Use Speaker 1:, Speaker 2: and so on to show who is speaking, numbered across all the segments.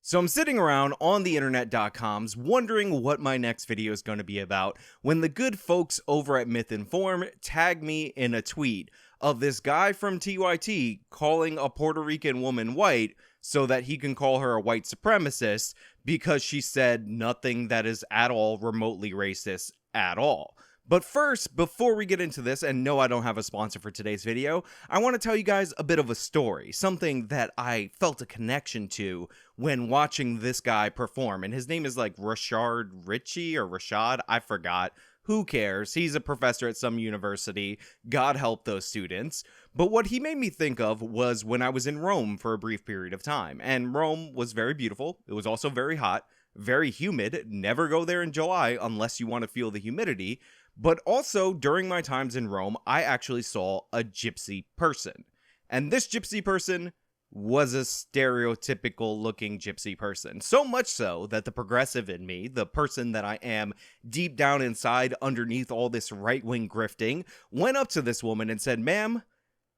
Speaker 1: So I'm sitting around on the internet.coms wondering what my next video is going to be about when the good folks over at Myth Inform tag me in a tweet of this guy from TYT calling a Puerto Rican woman white so that he can call her a white supremacist because she said nothing that is at all remotely racist at all. But first, before we get into this, and no, I don't have a sponsor for today's video, I want to tell you guys a bit of a story, something that I felt a connection to when watching this guy perform, and his name is like Rashad Ricky or Rashad, I forgot. Who cares? He's a professor at some university. God help those students. But what he made me think of was when I was in Rome for a brief period of time, and Rome was very beautiful. It was also very hot, very humid. Never go there in July unless you want to feel the humidity. But also, during my times in Rome, I actually saw a gypsy person. And this gypsy person was a stereotypical looking gypsy person. So much so that the progressive in me, the person that I am deep down inside underneath all this right-wing grifting, went up to this woman and said, "Ma'am,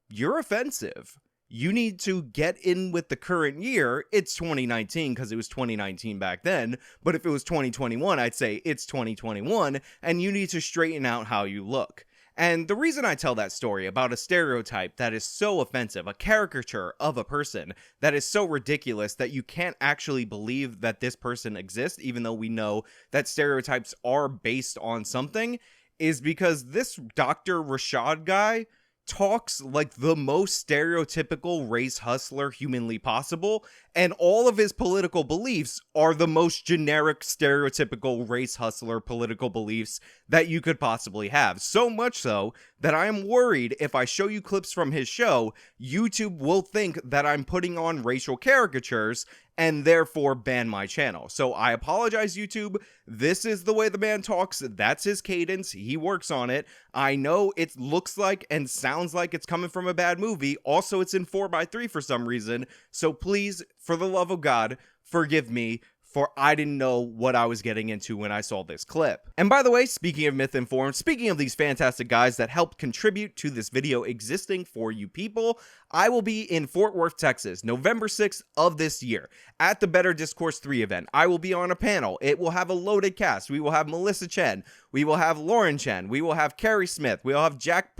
Speaker 1: you're offensive. You need to get in with the current year." It's 2019 because it was 2019 back then, but if it was 2021, I'd say it's 2021, and you need to straighten out how you look. And the reason I tell that story about a stereotype that is so offensive, a caricature of a person that is so ridiculous that you can't actually believe that this person exists, even though we know that stereotypes are based on something, is because this Dr. Rashad guy talks like the most stereotypical race hustler humanly possible, and all of his political beliefs are the most generic stereotypical race hustler political beliefs that you could possibly have. So much so that I am worried if I show you clips from his show, YouTube will think that I'm putting on racial caricatures and therefore ban my channel. So I apologize, YouTube. This is the way the man talks. That's his cadence. He works on it. I know it looks like and sounds like it's coming from a bad movie. Also, it's in 4:3 for some reason. So please, for the love of God, forgive me, for I didn't know what I was getting into when I saw this clip. And by the way, speaking of Myth Informed, speaking of these fantastic guys that helped contribute to this video existing for you people, I will be in Fort Worth, Texas, November 6th of this year at the Better Discourse 3 event. I will be on a panel. It will have a loaded cast. We will have Melissa Chen. We will have Lauren Chen. We will have Carrie Smith. We will have Jack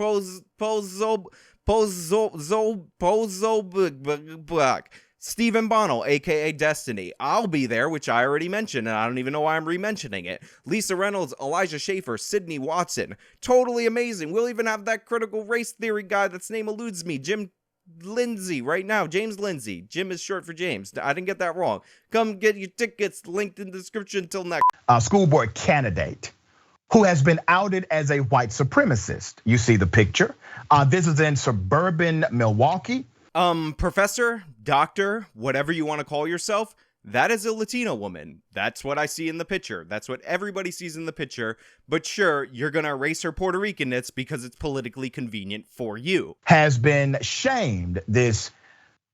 Speaker 1: Stephen Bonnell, aka Destiny. I'll be there, which I already mentioned, and I don't even know why I'm re-mentioning it. Lisa Reynolds, Elijah Schaefer, Sydney Watson. Totally amazing. We'll even have that critical race theory guy that's name eludes me, Jim Lindsay, right now. James Lindsay. Jim is short for James. I didn't get that wrong. Come get your tickets, linked in the description. Until next.
Speaker 2: A school board candidate who has been outed as a white supremacist. You see the picture. This is in suburban Milwaukee.
Speaker 1: Professor, doctor, whatever you want to call yourself, that is a Latino woman. That's what I see in the picture. That's what everybody sees in the picture. But sure, you're going to erase her Puerto Ricanness because it's politically convenient for you.
Speaker 2: Has been shamed. This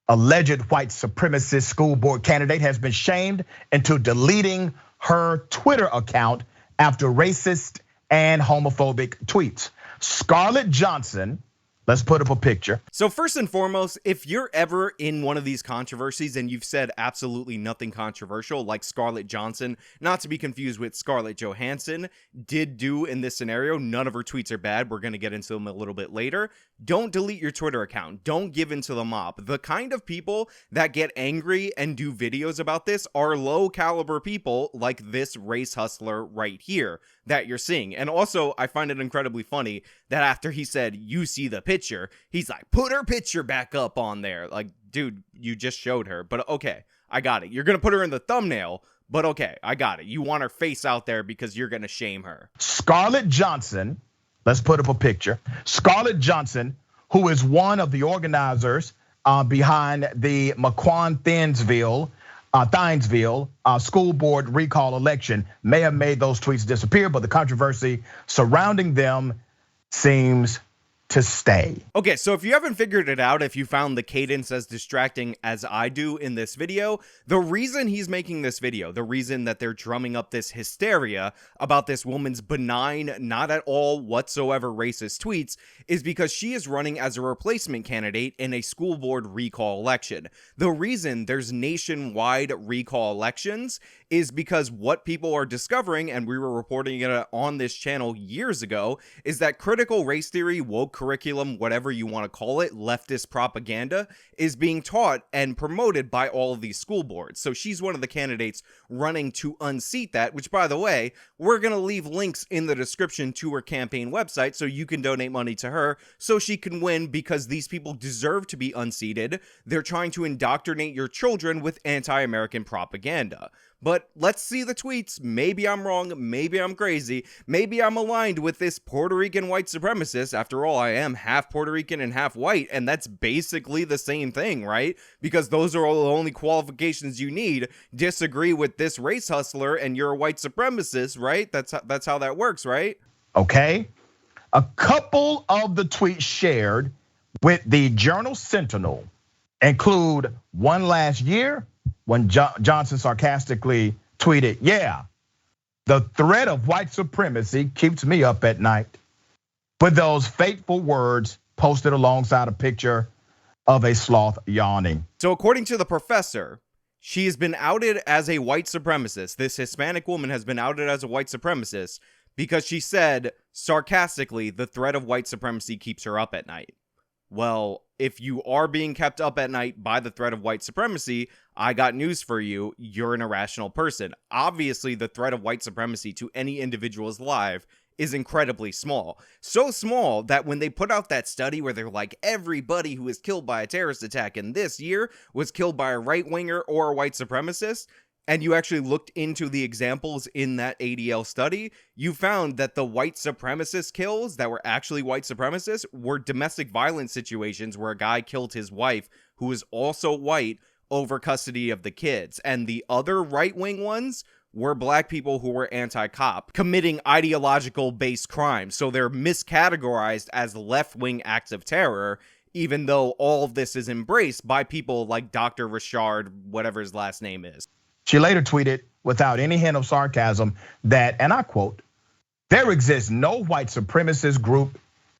Speaker 2: alleged white supremacist school board candidate has been shamed into deleting her Twitter account after racist and homophobic tweets. Scarlett Johnson. Let's put up a picture.
Speaker 1: So first and foremost, if you're ever in one of these controversies and you've said absolutely nothing controversial, like Scarlett Johnson, not to be confused with Scarlett Johansson, did do in this scenario, none of her tweets are bad. We're going to get into them a little bit later. Don't delete your Twitter account. Don't give in to the mob. The kind of people that get angry and do videos about this are low caliber people like this race hustler right here that you're seeing. And also, I find it incredibly funny that after he said, "You see the picture," he's like, "Put her picture back up on there." Like, dude, you just showed her. But okay, I got it. You're going to put her in the thumbnail. But okay, I got it. You want her face out there because you're going to shame her.
Speaker 2: Scarlett Johnson, let's put up a picture. Scarlett Johnson, who is one of the organizers behind the Thiensville school board recall election, may have made those tweets disappear, but the controversy surrounding them seems to stay.
Speaker 1: Okay, so if you haven't figured it out, if you found the cadence as distracting as I do in this video, the reason he's making this video, the reason that they're drumming up this hysteria about this woman's benign, not at all whatsoever racist tweets, is because she is running as a replacement candidate in a school board recall election. The reason there's nationwide recall elections is because what people are discovering, and we were reporting it on this channel years ago, is that critical race theory, woke curriculum, whatever you want to call it, leftist propaganda, is being taught and promoted by all of these school boards. So she's one of the candidates running to unseat that, which, by the way, we're going to leave links in the description to her campaign website so you can donate money to her so she can win, because these people deserve to be unseated. They're trying to indoctrinate your children with anti-American propaganda. But let's see the tweets. Maybe I'm wrong, maybe I'm crazy, maybe I'm aligned with this Puerto Rican white supremacist. After all, I am half Puerto Rican and half white, and that's basically the same thing, right? Because those are all the only qualifications you need. Disagree with this race hustler and you're a white supremacist, right? That's how that works, right?
Speaker 2: Okay. A couple of the tweets shared with the Journal Sentinel include one last year when Johnson sarcastically tweeted, "Yeah, the threat of white supremacy keeps me up at night," with those fateful words posted alongside a picture of a sloth yawning.
Speaker 1: So according to the professor, she has been outed as a white supremacist. This Hispanic woman has been outed as a white supremacist because she said sarcastically, the threat of white supremacy keeps her up at night. Well, if you are being kept up at night by the threat of white supremacy, I got news for you. You're an irrational person. Obviously, the threat of white supremacy to any individual's life is incredibly small. So small that when they put out that study where they're like, everybody who was killed by a terrorist attack in this year was killed by a right-winger or a white supremacist, and you actually looked into the examples in that ADL study, you found that the white supremacist kills that were actually white supremacists were domestic violence situations where a guy killed his wife, who was also white, over custody of the kids. And the other right-wing ones were black people who were anti-cop, committing ideological-based crimes. So they're miscategorized as left-wing acts of terror, even though all of this is embraced by people like Dr. Rashad, whatever his last name is.
Speaker 2: She later tweeted, without any hint of sarcasm, that, and I quote, "There exists no white supremacist group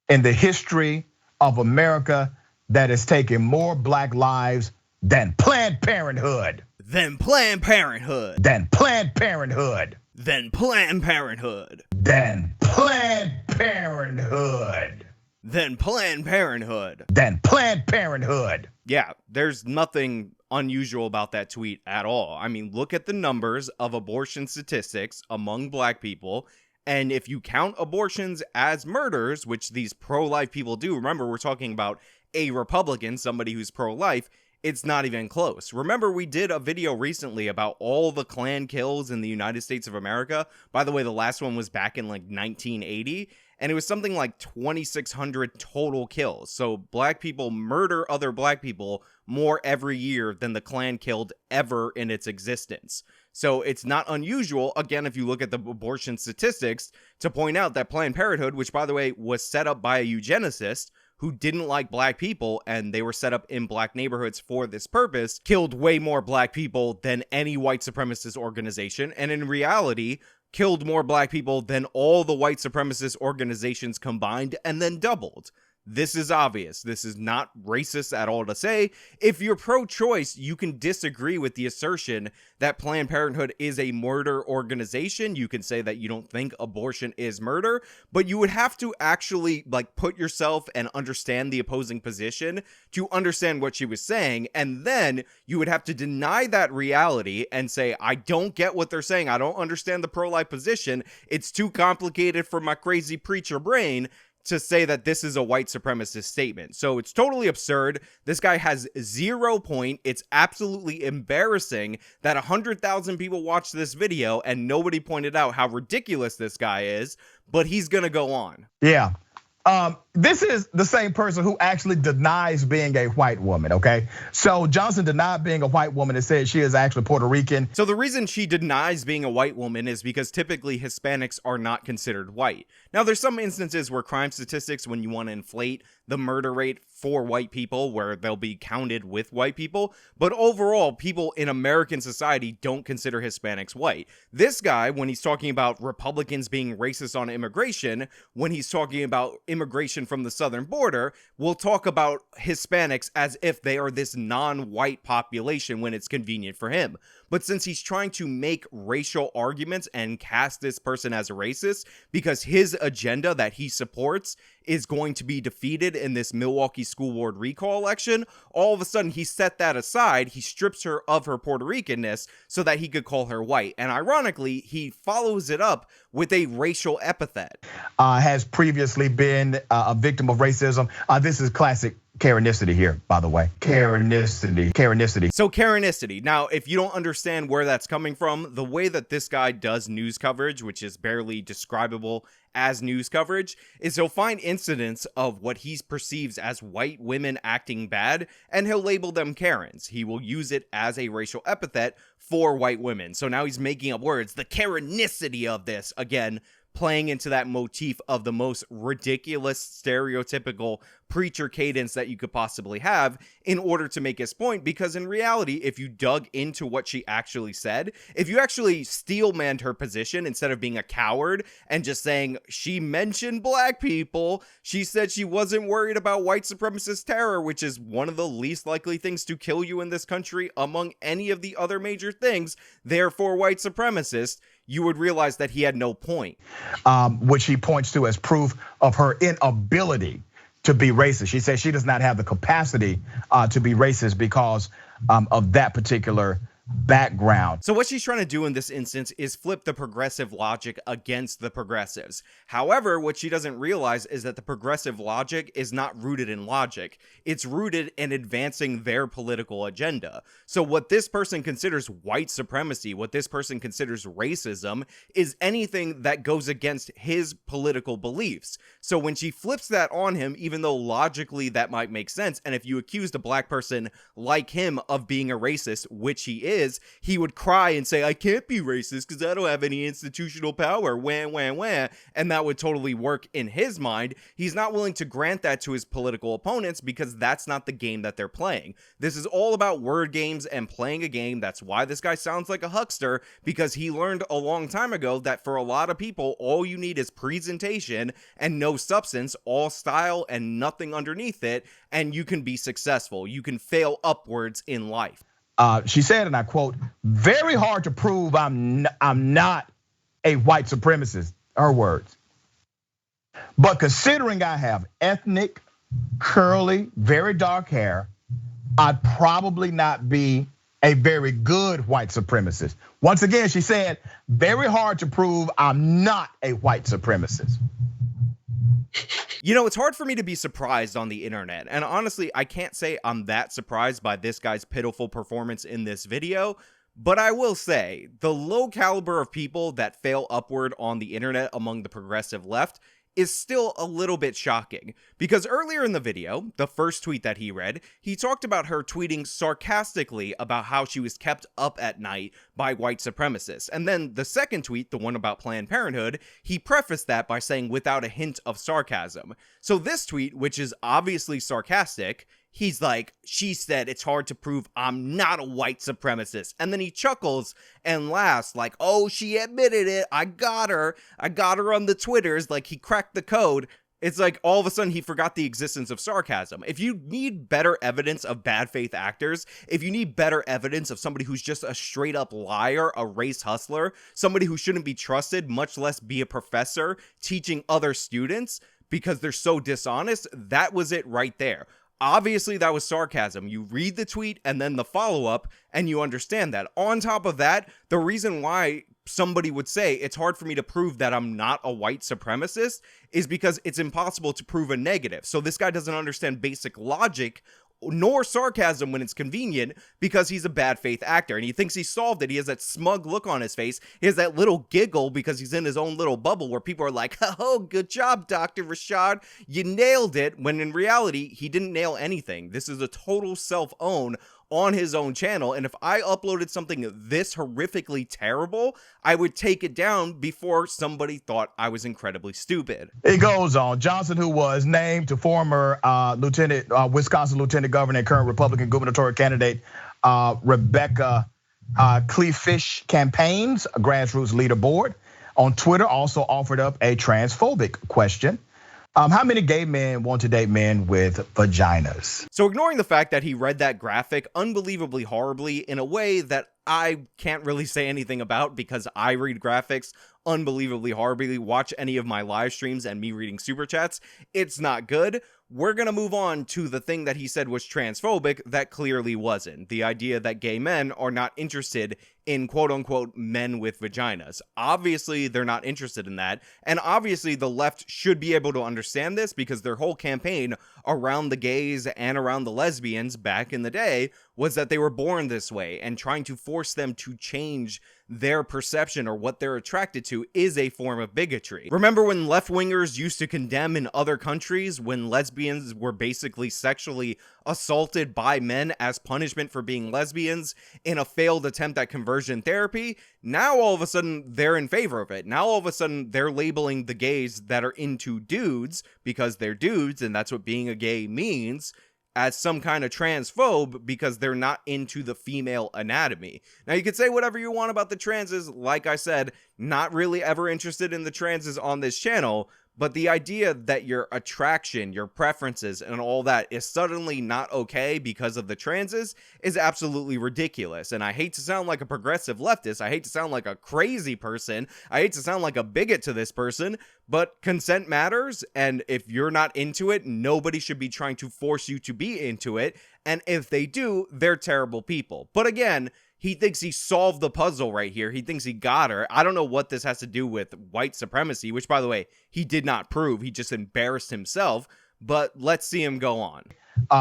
Speaker 2: in the history of America that has taken more black lives than Planned Parenthood."
Speaker 1: Then Planned Parenthood.
Speaker 2: Than Planned Parenthood.
Speaker 1: Then Planned Parenthood.
Speaker 2: Than Planned Parenthood.
Speaker 1: Then Planned Parenthood.
Speaker 2: Than Planned Parenthood.
Speaker 1: Yeah, there's nothing unusual about that tweet at all. I mean, look at the numbers of abortion statistics among black people. And if you count abortions as murders, which these pro-life people do, remember, we're talking about a Republican, somebody who's pro-life, it's not even close. Remember, we did a video recently about all the Klan kills in the United States of America. By the way, the last one was back in like 1980. And it was something like 2,600 total kills. So black people murder other black people more every year than the Klan killed ever in its existence. So it's not unusual, again, if you look at the abortion statistics, to point out that Planned Parenthood, which by the way was set up by a eugenicist who didn't like black people, and they were set up in black neighborhoods for this purpose, killed way more black people than any white supremacist organization. And in reality, killed more black people than all the white supremacist organizations combined, and then doubled. This is obvious. This is not racist at all to say. If you're pro-choice, you can disagree with the assertion that Planned Parenthood is a murder organization. You can say that you don't think abortion is murder, but you would have to actually like put yourself and understand the opposing position to understand what she was saying. And then you would have to deny that reality and say, I don't get what they're saying. I don't understand the pro-life position. It's too complicated for my crazy preacher brain to say that this is a white supremacist statement. So it's totally absurd. This guy has 0 point. It's absolutely embarrassing that 100,000 people watched this video and nobody pointed out how ridiculous this guy is, but he's gonna go on.
Speaker 2: Yeah. this is the same person who actually denies being a white woman, okay? So Johnson denied being a white woman and said she is actually Puerto Rican.
Speaker 1: So the reason she denies being a white woman is because typically Hispanics are not considered white. Now, there's some instances where crime statistics, when you want to inflate the murder rate for white people, where they'll be counted with white people, but overall, people in American society don't consider Hispanics white. This guy, when he's talking about Republicans being racist on immigration, when he's talking about immigration from the southern border, will talk about Hispanics as if they are this non-white population when it's convenient for him. But since he's trying to make racial arguments and cast this person as a racist because his agenda that he supports is going to be defeated in this Milwaukee school board recall election, all of a sudden he set that aside. He strips her of her Puerto Ricanness so that he could call her white. And ironically, he follows it up with a racial epithet.
Speaker 2: Has previously been a victim of racism. This is classic Karenicity here, by the way. Karenicity.
Speaker 1: So Karenicity. Now, if you don't understand where that's coming from, the way that this guy does news coverage, which is barely describable as news coverage, is he'll find incidents of what he perceives as white women acting bad, and he'll label them Karens. He will use it as a racial epithet for white women. So now he's making up words. The Karenicity of this, again, playing into that motif of the most ridiculous, stereotypical preacher cadence that you could possibly have in order to make his point. Because in reality, if you dug into what she actually said, if you actually steel-manned her position instead of being a coward and just saying she mentioned black people, she said she wasn't worried about white supremacist terror, which is one of the least likely things to kill you in this country among any of the other major things, therefore white supremacist, you would realize that he had no point.
Speaker 2: Which he points to as proof of her inability to be racist. She says she does not have the capacity to be racist because of that particular background.
Speaker 1: So what she's trying to do in this instance is flip the progressive logic against the progressives. However, what she doesn't realize is that the progressive logic is not rooted in logic. It's rooted in advancing their political agenda. So what this person considers white supremacy, what this person considers racism, is anything that goes against his political beliefs. So when she flips that on him, even though logically that might make sense, and if you accused a black person like him of being a racist, which he is, he would cry and say, I can't be racist because I don't have any institutional power, wah, and that would totally work in his mind. He's not willing to grant that to his political opponents because that's not the game that they're playing. This is all about word games and playing a game. That's why this guy sounds like a huckster, because he learned a long time ago that for a lot of people, all you need is presentation and no substance, all style and nothing underneath it, and you can be successful. You can fail upwards in life.
Speaker 2: She said, and I quote, very hard to prove I'm not a white supremacist, her words. But considering I have ethnic, curly, very dark hair, I'd probably not be a very good white supremacist. Once again, she said, very hard to prove I'm not a white supremacist.
Speaker 1: You know, it's hard for me to be surprised on the internet, and honestly, I can't say I'm that surprised by this guy's pitiful performance in this video, but I will say, the low caliber of people that fail upward on the internet among the progressive left is still a little bit shocking, because earlier in the video, the first tweet that he read, he talked about her tweeting sarcastically about how she was kept up at night by white supremacists. And then the second tweet, the one about Planned Parenthood, he prefaced that by saying without a hint of sarcasm. So this tweet, which is obviously sarcastic, he's like, she said it's hard to prove I'm not a white supremacist. And then he chuckles and laughs like, oh, she admitted it. I got her on the Twitters. Like, he cracked the code. It's like all of a sudden he forgot the existence of sarcasm. If you need better evidence of bad faith actors, if you need better evidence of somebody who's just a straight up liar, a race hustler, somebody who shouldn't be trusted, much less be a professor teaching other students because they're so dishonest, that was it right there. Obviously, that was sarcasm. You read the tweet and then the follow-up, and you understand that. On top of that, the reason why somebody would say it's hard for me to prove that I'm not a white supremacist is because it's impossible to prove a negative. So this guy doesn't understand basic logic nor sarcasm when it's convenient, because he's a bad faith actor and he thinks he solved it. He has that smug look on his face. He has that little giggle because he's in his own little bubble where people are like, oh, good job, Dr. Rashad. You nailed it. When in reality, he didn't nail anything. This is a total self-own on his own channel, and if I uploaded something this horrifically terrible, I would take it down before somebody thought I was incredibly stupid.
Speaker 2: It goes on. Johnson, who was named to former Wisconsin Lieutenant Governor and current Republican gubernatorial candidate Rebecca Cleefish campaign's grassroots leaderboard on Twitter, also offered up a transphobic question. How many gay men want to date men with vaginas?
Speaker 1: So ignoring the fact that he read that graphic unbelievably horribly in a way that I can't really say anything about because I read graphics unbelievably horribly, watch any of my live streams and me reading super chats, it's not good. We're gonna move on to the thing that he said was transphobic that clearly wasn't. The idea that gay men are not interested in quote unquote men with vaginas. Obviously, they're not interested in that. And obviously, the left should be able to understand this because their whole campaign around the gays and around the lesbians back in the day was that they were born this way, and trying to force them to change their perception or what they're attracted to is a form of bigotry. Remember when left-wingers used to condemn in other countries when lesbians were basically sexually assaulted by men as punishment for being lesbians in a failed attempt at conversion therapy? Now all of a sudden they're in favor of it. Now all of a sudden they're labeling the gays that are into dudes because they're dudes and that's what being a gay means as some kind of transphobe because they're not into the female anatomy. Now you could say whatever you want about the transes. Like I said, not really ever interested in the transes on this channel, but the idea that your attraction, your preferences, and all that is suddenly not okay because of the transes is absolutely ridiculous. And I hate to sound like a progressive leftist, I hate to sound like a crazy person, I hate to sound like a bigot to this person, but consent matters, and if you're not into it, nobody should be trying to force you to be into it, and if they do, they're terrible people. But again, he thinks he solved the puzzle right here. He thinks he got her. I don't know what this has to do with white supremacy, which, by the way, he did not prove. He just embarrassed himself. But let's see him go on.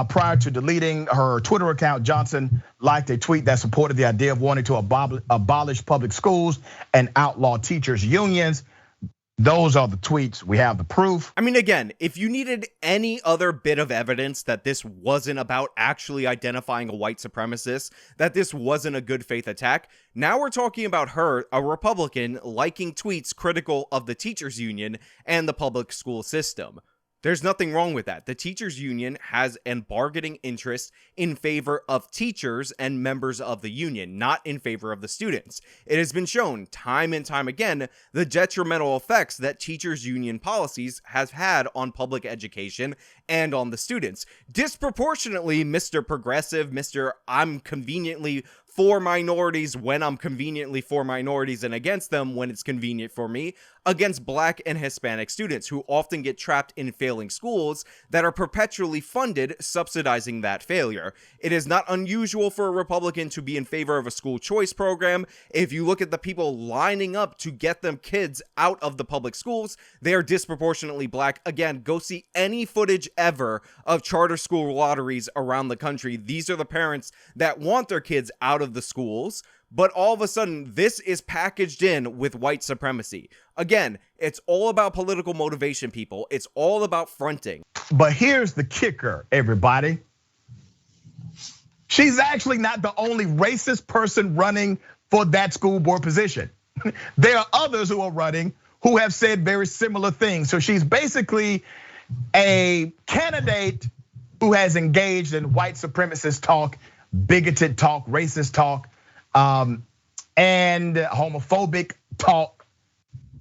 Speaker 2: Prior to deleting her Twitter account, Johnson liked a tweet that supported the idea of wanting to abolish public schools and outlaw teachers' unions. Those are the tweets. We have the proof.
Speaker 1: I mean, again, if you needed any other bit of evidence that this wasn't about actually identifying a white supremacist, that this wasn't a good faith attack, now we're talking about her, a Republican, liking tweets critical of the teachers union and the public school system. There's nothing wrong with that. The teachers union has an bargaining interest in favor of teachers and members of the union, not in favor of the students. It has been shown time and time again the detrimental effects that teachers union policies have had on public education and on the students. Disproportionately, Mr. Progressive, Mr. I'm conveniently for minorities when I'm conveniently for minorities and against them when it's convenient for me, against Black and Hispanic students who often get trapped in failing schools that are perpetually funded, subsidizing that failure. It is not unusual for a Republican to be in favor of a school choice program. If you look at the people lining up to get them kids out of the public schools, they are disproportionately Black. Again, go see any footage ever of charter school lotteries around the country. These are the parents that want their kids out of the schools, but all of a sudden this is packaged in with white supremacy. Again, it's all about political motivation, people. It's all about fronting.
Speaker 2: But here's the kicker, everybody. She's actually not the only racist person running for that school board position. There are others who are running who have said very similar things. So she's basically a candidate who has engaged in white supremacist talk, bigoted talk, racist talk, and homophobic talk,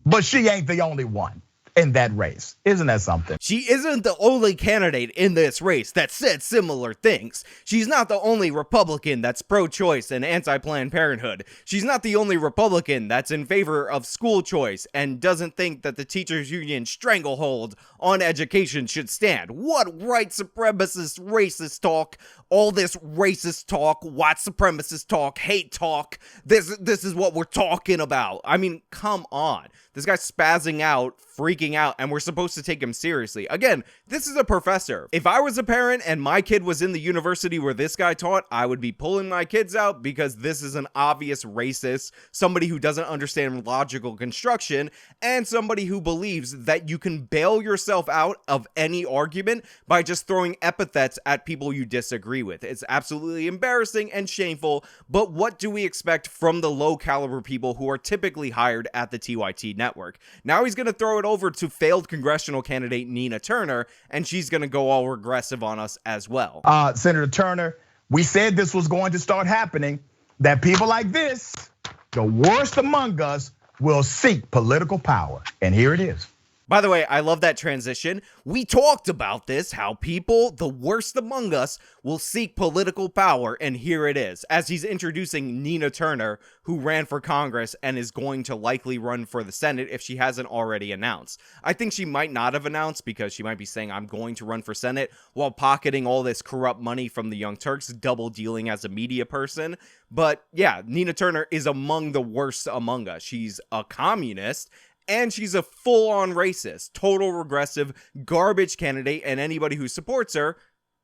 Speaker 2: but she ain't the only one in that race. Isn't that something?
Speaker 1: She isn't the only candidate in this race that said similar things. She's not the only Republican that's pro-choice and anti-Planned Parenthood. She's not the only Republican that's in favor of school choice and doesn't think that the teachers union stranglehold on education should stand. What white supremacist racist talk, all this racist talk, white supremacist talk, hate talk, this is what we're talking about. I mean, come on. This guy's spazzing out, freaking speaking out and we're supposed to take him seriously. Again, this is a professor. If I was a parent and my kid was in the university where this guy taught, I would be pulling my kids out because this is an obvious racist, somebody who doesn't understand logical construction, and somebody who believes that you can bail yourself out of any argument by just throwing epithets at people you disagree with. It's absolutely embarrassing and shameful, but what do we expect from the low caliber people who are typically hired at the TYT network? Now he's going to throw it over to failed congressional candidate Nina Turner, and she's going to go all regressive on us as well.
Speaker 2: Senator Turner, we said this was going to start happening, that people like this, the worst among us, will seek political power. And here it is.
Speaker 1: By the way, I love that transition. We talked about this, how people, the worst among us, will seek political power, and here it is, as he's introducing Nina Turner, who ran for Congress and is going to likely run for the Senate if she hasn't already announced. I think she might not have announced because she might be saying, I'm going to run for Senate, while pocketing all this corrupt money from the Young Turks, double dealing as a media person. But yeah, Nina Turner is among the worst among us. She's a communist, and she's a full-on racist, total regressive, garbage candidate, and anybody who supports her,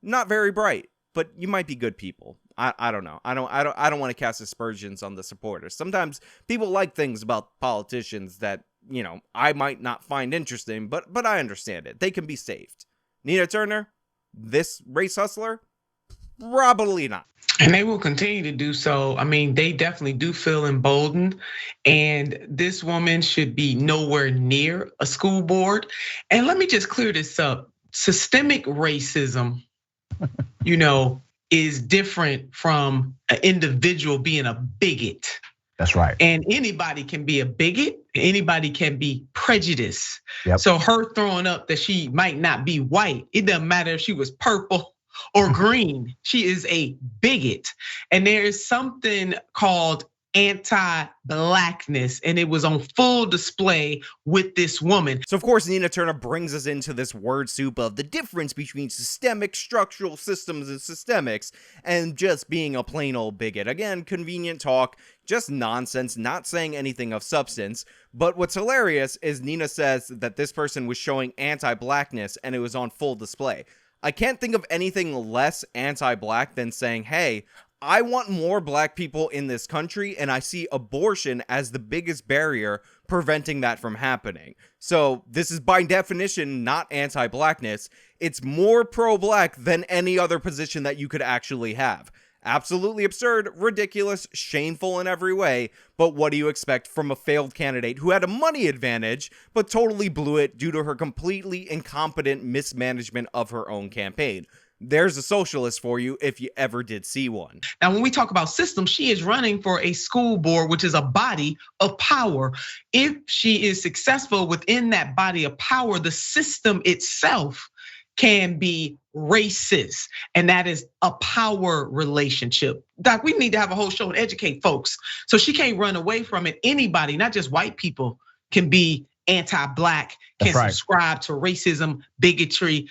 Speaker 1: not very bright, but you might be good people. I don't know. I don't want to cast aspersions on the supporters. Sometimes people like things about politicians that, you know, I might not find interesting, but I understand it. They can be saved. Nina Turner, this race hustler, probably not.
Speaker 3: And they will continue to do so. I mean, they definitely do feel emboldened. And this woman should be nowhere near a school board. And let me just clear this up. Systemic racism, is different from an individual being a bigot.
Speaker 2: That's right.
Speaker 3: And anybody can be a bigot. Anybody can be prejudiced.
Speaker 2: Yep.
Speaker 3: So her throwing up that she might not be white, it doesn't matter if she was purple or green. She is a bigot. And there is something called anti-blackness, and it was on full display with this woman.
Speaker 1: So of course, Nina Turner brings us into this word soup of the difference between systemic structural systems and systemics and just being a plain old bigot. Again, convenient talk, just nonsense, not saying anything of substance. But what's hilarious is Nina says that this person was showing anti-blackness and it was on full display. I can't think of anything less anti-black than saying, hey, I want more black people in this country, and I see abortion as the biggest barrier preventing that from happening. So this is by definition not anti-blackness. It's more pro-black than any other position that you could actually have. Absolutely absurd, ridiculous, shameful in every way, but what do you expect from a failed candidate who had a money advantage, but totally blew it due to her completely incompetent mismanagement of her own campaign? There's a socialist for you if you ever did see one.
Speaker 3: Now, when we talk about systems, she is running for a school board, which is a body of power. If she is successful within that body of power, the system itself can be racist, and that is a power relationship. Doc, we need to have a whole show and educate folks. So she can't run away from it. Anybody, not just white people, can be anti-black, can subscribe to racism, bigotry.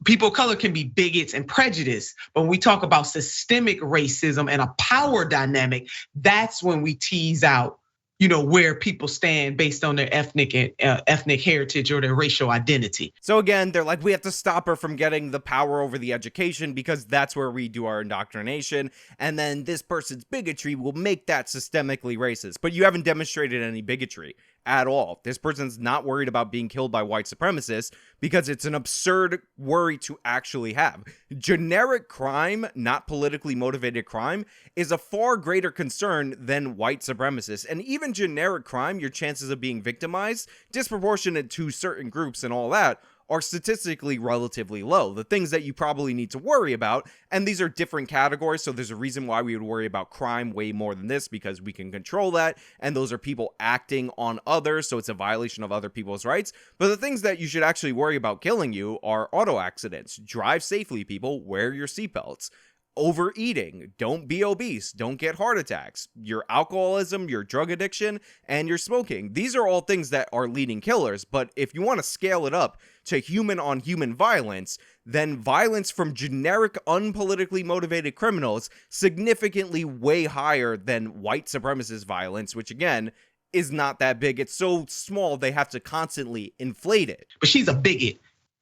Speaker 3: People of color can be bigots and prejudiced, but when we talk about systemic racism and a power dynamic, that's when we tease out, where people stand based on their ethnic heritage or their racial identity.
Speaker 1: So again, they're like, we have to stop her from getting the power over the education because that's where we do our indoctrination. And then this person's bigotry will make that systemically racist. But you haven't demonstrated any bigotry at all. This person's not worried about being killed by white supremacists because it's an absurd worry to actually have. Generic crime, not politically motivated crime, is a far greater concern than white supremacists. And even generic crime, your chances of being victimized, disproportionate to certain groups and all that, are statistically relatively low. The things that you probably need to worry about, and these are different categories, so there's a reason why we would worry about crime way more than this, because we can control that, and those are people acting on others, so it's a violation of other people's rights. But the things that you should actually worry about killing you are auto accidents. Drive safely, people. Wear your seatbelts. Overeating, don't be obese, don't get heart attacks, your alcoholism, your drug addiction, and your smoking. These are all things that are leading killers, but if you want to scale it up to human on human violence, then violence from generic unpolitically motivated criminals significantly way higher than white supremacist violence, which again is not that big. It's so small, they have to constantly inflate it.
Speaker 3: But she's a bigot,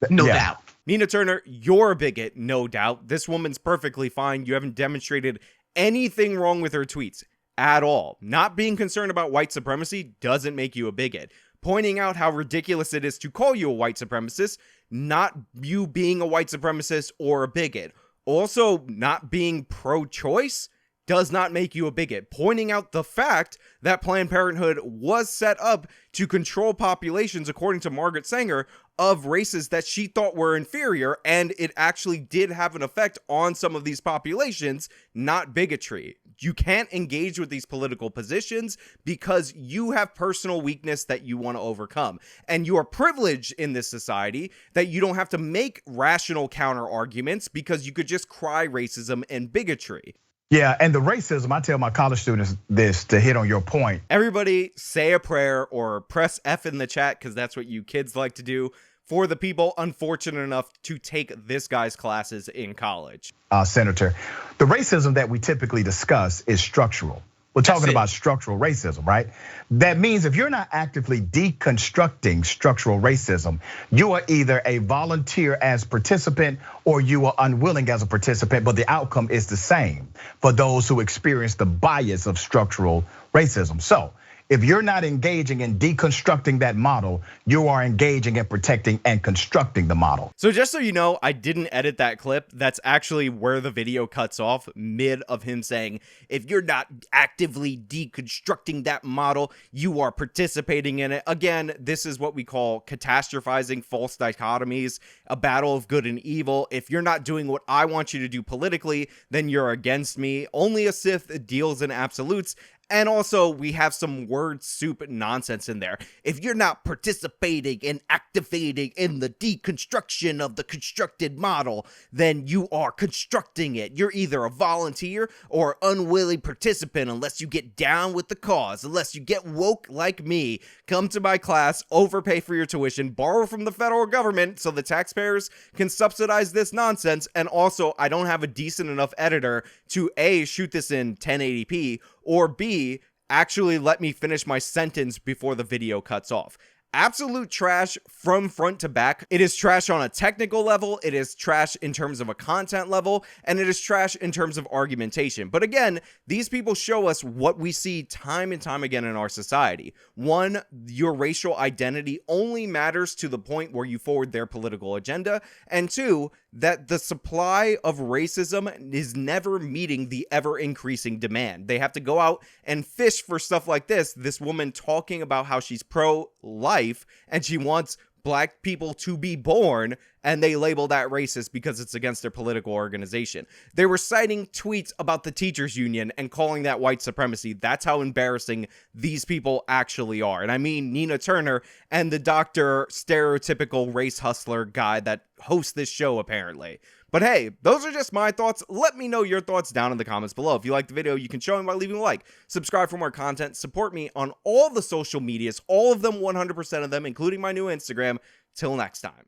Speaker 3: no doubt.
Speaker 1: Nina Turner, you're a bigot, no doubt. This woman's perfectly fine. You haven't demonstrated anything wrong with her tweets at all. Not being concerned about white supremacy doesn't make you a bigot. Pointing out how ridiculous it is to call you a white supremacist, not you being a white supremacist or a bigot. Also, not being pro-choice does not make you a bigot. Pointing out the fact that Planned Parenthood was set up to control populations, according to Margaret Sanger, of races that she thought were inferior, and it actually did have an effect on some of these populations, not bigotry. You can't engage with these political positions because you have personal weakness that you want to overcome. And you are privileged in this society that you don't have to make rational counter arguments because you could just cry racism and bigotry.
Speaker 2: Yeah, and the racism, I tell my college students this to hit on your point.
Speaker 1: Everybody say a prayer or press F in the chat, because that's what you kids like to do, for the people unfortunate enough to take this guy's classes in college.
Speaker 2: Senator, the racism that we typically discuss is structural. We're talking about structural racism, right? That means if you're not actively deconstructing structural racism, you are either a volunteer as participant or you are unwilling as a participant, but the outcome is the same for those who experience the bias of structural racism. So if you're not engaging in deconstructing that model, you are engaging in protecting and constructing the model.
Speaker 1: So just so you know, I didn't edit that clip. That's actually where the video cuts off, mid of him saying, if you're not actively deconstructing that model, you are participating in it. Again, this is what we call catastrophizing false dichotomies, a battle of good and evil. If you're not doing what I want you to do politically, then you're against me. Only a Sith deals in absolutes. And also, we have some word soup nonsense in there. If you're not participating and activating in the deconstruction of the constructed model, then you are constructing it. You're either a volunteer or unwilling participant unless you get down with the cause, unless you get woke like me, come to my class, overpay for your tuition, borrow from the federal government so the taxpayers can subsidize this nonsense. And also, I don't have a decent enough editor to A, shoot this in 1080p, or B, actually let me finish my sentence before the video cuts off. Absolute trash from front to back. It is trash on a technical level, it is trash in terms of a content level, and it is trash in terms of argumentation. But again, these people show us what we see time and time again in our society. One, your racial identity only matters to the point where you forward their political agenda. And two, that the supply of racism is never meeting the ever-increasing demand. They have to go out and fish for stuff like this. This woman talking about how she's pro-life and she wants black people to be born, and they label that racist because it's against their political organization. They were citing tweets about the teachers union and calling that white supremacy. That's how embarrassing these people actually are. And I mean Nina Turner and the Dr. stereotypical race hustler guy that hosts this show apparently. But hey, those are just my thoughts. Let me know your thoughts down in the comments below. If you like the video, you can show me by leaving a like. Subscribe for more content. Support me on all the social medias, all of them, 100% of them, including my new Instagram. Till next time.